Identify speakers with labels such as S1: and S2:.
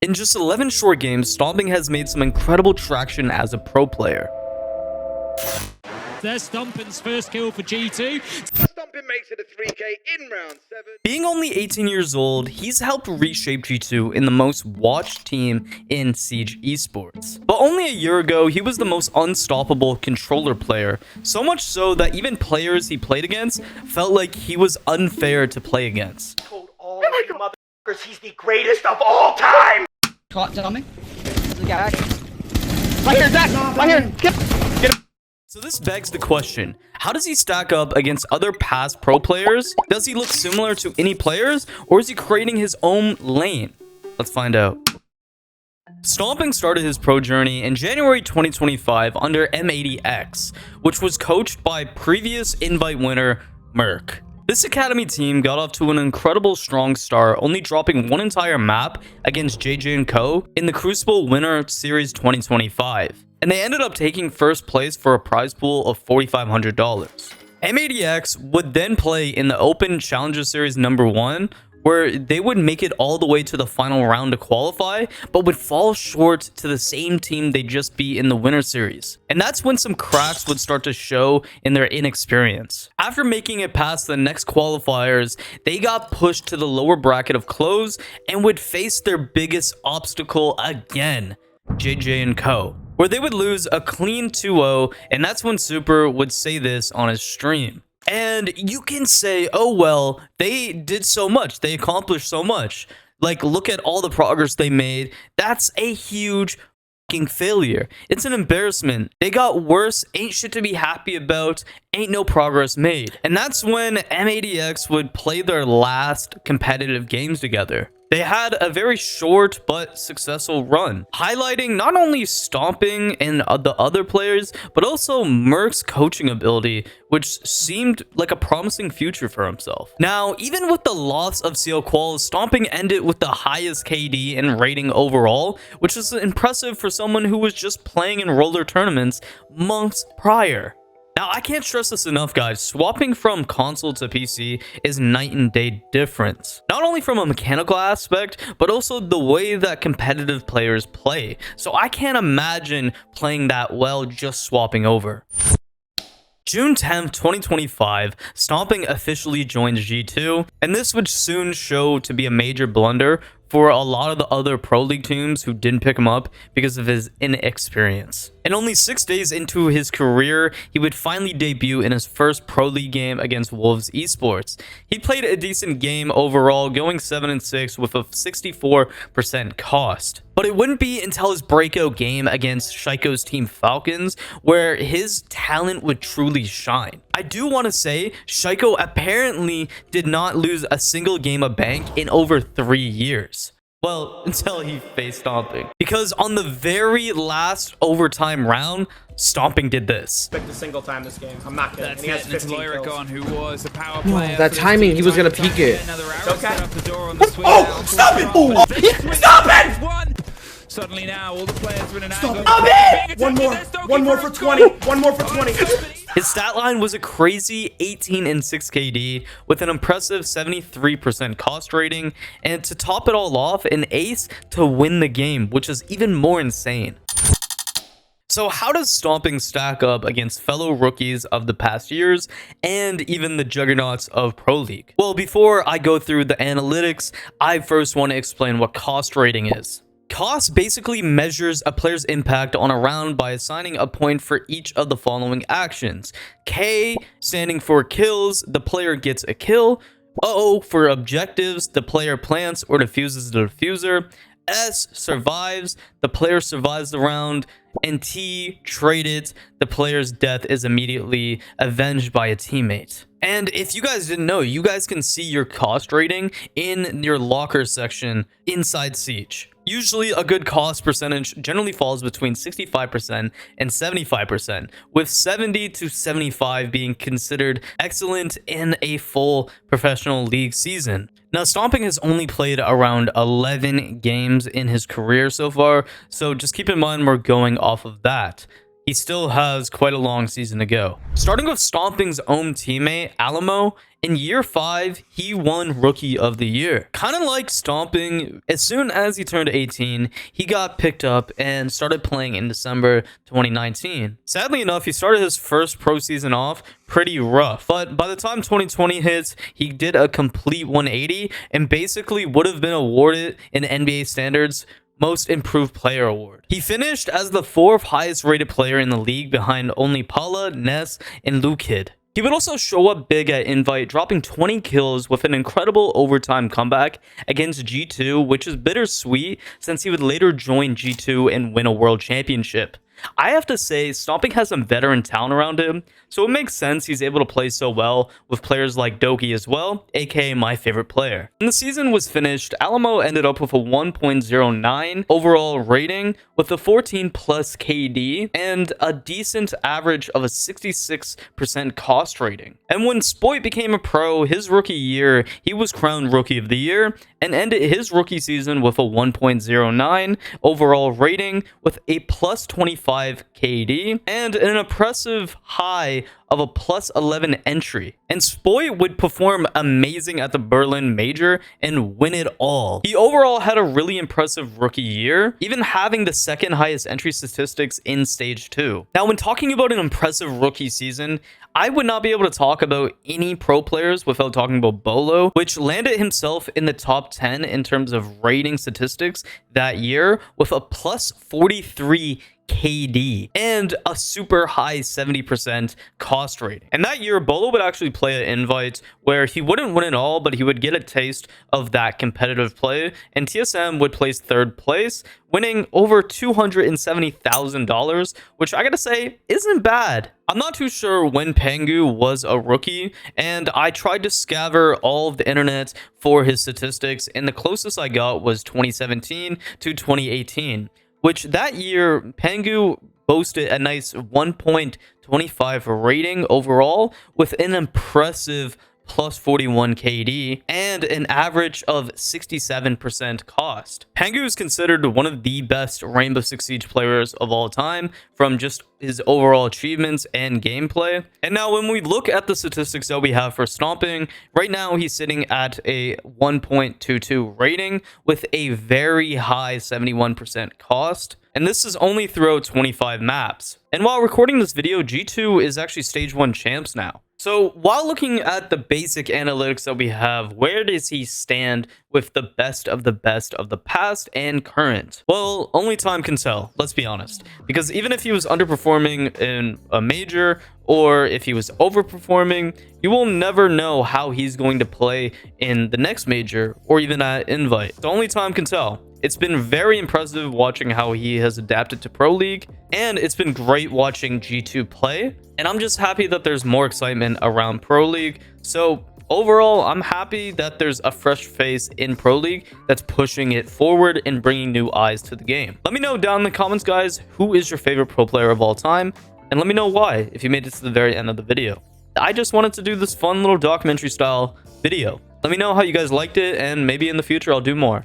S1: In just 11 short games, Stomping has made some incredible traction as a pro player.
S2: There's Stompn's first kill for G2.
S3: Stompn makes it a 3K in round 7.
S1: Being only 18 years old, he's helped reshape G2 in the most watched team in Siege esports. But only a year ago, he was the most unstoppable controller player, so much so that even players he played against felt like he was unfair to play against.
S3: Told all of you motherfuckers he's the greatest of all time!
S4: Caught Tommy. There's a guy. Right here, Zach! Right here! Get him!
S1: So this begs the question, how does he stack up against other past pro players? Does he look similar to any players, or is he creating his own lane? Let's find out. Stomping started his pro journey in January 2025 under M80X, which was coached by previous invite winner Merc. This academy team got off to an incredible strong start, only dropping one entire map against JJ & Co. in the Crucible Winter Series 2025. And they ended up taking first place for a prize pool of $4,500. M80X would then play in the Open Challenger Series #1, where they would make it all the way to the final round to qualify, but would fall short to the same team they just beat in the Winter Series. And that's when some cracks would start to show in their inexperience. After making it past the next qualifiers, they got pushed to the lower bracket of close and would face their biggest obstacle again, JJ & Co., where they would lose a clean 2-0, and that's when Super would say this on his stream. And you can say, oh well, they did so much, they accomplished so much. Like, look at all the progress they made. That's a huge fucking failure. It's an embarrassment. They got worse, ain't shit to be happy about, ain't no progress made. And that's when M80X would play their last competitive games together. They had a very short but successful run, highlighting not only Stomping and the other players, but also Merc's coaching ability, which seemed like a promising future for himself. Now, even with the loss of CL Quals, Stomping ended with the highest KD and rating overall, which is impressive for someone who was just playing in roller tournaments months prior. Now, I can't stress this enough, guys. Swapping from console to PC is night and day difference. Not only from a mechanical aspect, but also the way that competitive players play. So I can't imagine playing that well just swapping over. June 10th, 2025, Stomping officially joined G2, and this would soon show to be a major blunder for a lot of the other Pro League teams who didn't pick him up because of his inexperience. And only 6 days into his career, he would finally debut in his first Pro League game against Wolves Esports. He played a decent game overall, going 7-6 with a 64% cost. But it wouldn't be until his breakout game against Shaiko's team Falcons where his talent would truly shine. I do want to say, Shaiko apparently did not lose a single game of bank in over 3 years. Well, until he faced Stomping. Because on the very last overtime round, Stomping did this.
S5: Picked a single time this game. I'm not kidding.
S2: That's
S5: And he has
S2: it. It's
S5: 15
S2: Lyric
S5: kills.
S2: on, who was the power player.
S4: that timing, he was gonna peek it.
S5: It's okay.
S2: Oh,
S5: stop it! Oh, stop it!
S2: Suddenly now, all the players win an
S5: Stop
S2: angle.
S5: it! One more for 20. One more for 20.
S1: His stat line was a crazy 18-6 KD with an impressive 73% cost rating, and to top it all off, an ace to win the game, which is even more insane. So how does Stomping stack up against fellow rookies of the past years and even the juggernauts of Pro League? Well, before I go through the analytics, I first want to explain what cost rating is. Cost basically measures a player's impact on a round by assigning a point for each of the following actions. K standing for kills, the player gets a kill. O for objectives, the player plants or defuses the diffuser. S survives, the player survives the round. And T traded, the player's death is immediately avenged by a teammate. And if you guys didn't know, you guys can see your cost rating in your locker section inside Siege. Usually a good cost percentage generally falls between 65% and 75%, with 70 to 75 being considered excellent in a full professional league season. Now, Stomping has only played around 11 games in his career so far, so just keep in mind we're going off of that. he still has quite a long season to go. Starting with Stomping's own teammate, Alamo, in year 5, he won Rookie of the Year. Kind of like Stomping, as soon as he turned 18, he got picked up and started playing in December 2019. Sadly enough, he started his first pro season off pretty rough, but by the time 2020 hits, he did a complete 180 and basically would have been awarded an NBA standards Most Improved Player award. He finished as the 4th highest rated player in the league behind only Paula, Ness, and Lukid. He would also show up big at Invite, dropping 20 kills with an incredible overtime comeback against G2, which is bittersweet since he would later join G2 and win a world championship. I have to say, Stomping has some veteran talent around him, so it makes sense he's able to play so well with players like Doki as well, aka my favorite player. When the season was finished, Alamo ended up with a 1.09 overall rating with a 14 plus KD and a decent average of a 66% cost rating. And when Spoit became a pro his rookie year, he was crowned Rookie of the Year and ended his rookie season with a 1.09 overall rating with a plus 25 KD and an impressive high of a plus 11 entry. And Spoit would perform amazing at the Berlin Major and win it all. He overall had a really impressive rookie year, even having the 2nd highest entry statistics in Stage 2. Now, when talking about an impressive rookie season, I would not be able to talk about any pro players without talking about Bolo, which landed himself in the top 10 in terms of rating statistics that year with a plus 43 KD and a super high 70% cost rating. And that year, Bolo would actually play an Invite where he wouldn't win it all, but he would get a taste of that competitive play, and TSM would place 3rd place, winning over $270,000, which I gotta say isn't bad. I'm not too sure when Pengu was a rookie, and I tried to scour all of the internet for his statistics, and the closest I got was 2017 to 2018. Which that year, Pengu boasted a nice 1.25 rating overall with an impressive plus 41 KD and an average of 67% cost. Pengu is considered one of the best Rainbow Six Siege players of all time from just his overall achievements and gameplay. And now when we look at the statistics that we have for Stomping, right now he's sitting at a 1.22 rating with a very high 71% cost. And this is only throughout 25 maps. And while recording this video, G2 is actually Stage 1 champs now. So while looking at the basic analytics that we have, where does he stand with the best of the past and current? Well, only time can tell, let's be honest. Because even if he was underperforming in a major, or if he was overperforming, you will never know how he's going to play in the next major, or even at Invite. So only time can tell. It's been very impressive watching how he has adapted to Pro League, and it's been great watching G2 play, and I'm just happy that there's more excitement around Pro League. So overall, I'm happy that there's a fresh face in Pro League that's pushing it forward and bringing new eyes to the game. Let me know down in the comments, guys, who is your favorite pro player of all time, and let me know why if you made it to the very end of the video. I just wanted to do this fun little documentary style video. Let me know how you guys liked it, and maybe in the future I'll do more.